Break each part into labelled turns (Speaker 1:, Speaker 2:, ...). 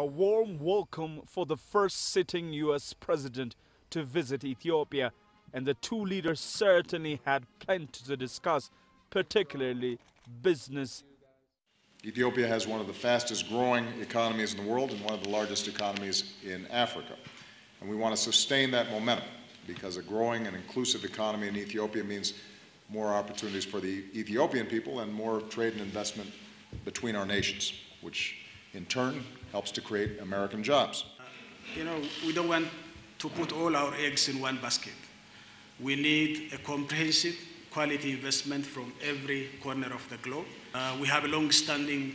Speaker 1: A warm welcome for the first sitting U.S. president to visit Ethiopia, and the two leaders certainly had plenty to discuss, particularly business.
Speaker 2: Ethiopia has one of the fastest growing economies in the world and one of the largest economies in Africa. And we want to sustain that momentum because a growing and inclusive economy in Ethiopia means more opportunities for the Ethiopian people and more trade and investment between our nations, which in turn helps to create American jobs.
Speaker 3: We don't want to put all our eggs in one basket. We need a comprehensive quality investment from every corner of the globe. We have long-standing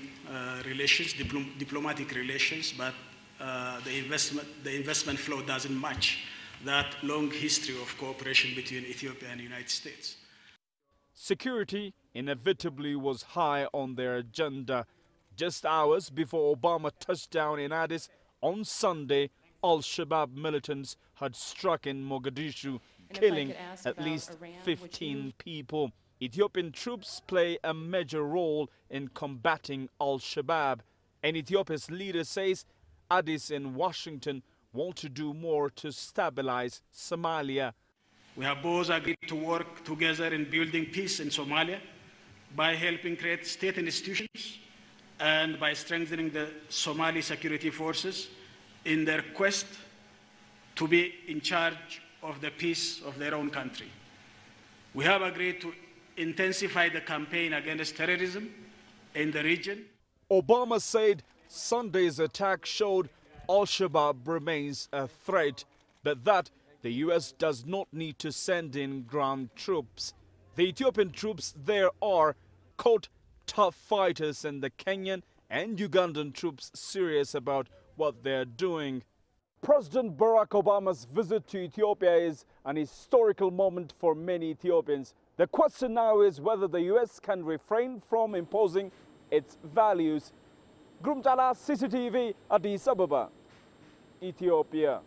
Speaker 3: relations, diplomatic relations, but the investment flow doesn't match that long history of cooperation between Ethiopia and the United States.
Speaker 1: Security inevitably was high on their agenda. Just hours before Obama touched down in Addis on Sunday, Shabaab militants had struck in Mogadishu, killing at least 15 people. Ethiopian troops play a major role in combating Shabaab, and Ethiopia's leader says Addis and Washington want to do more to stabilize Somalia.
Speaker 3: We have both agreed to work together in building peace in Somalia by helping create state institutions and by strengthening the Somali security forces in their quest to be in charge of the peace of their own country. We have agreed to intensify the campaign against terrorism in the region.
Speaker 1: Obama said Sunday's attack showed Shabaab remains a threat, but that the U.S. does not need to send in ground troops. The Ethiopian troops there are, quote, tough fighters, and the Kenyan and Ugandan troops serious about what they're doing. President Barack Obama's visit to Ethiopia is an historical moment for many Ethiopians. The question now is whether the U.S. can refrain from imposing its values. Girum, Chala, CCTV, Addis Ababa, Ethiopia.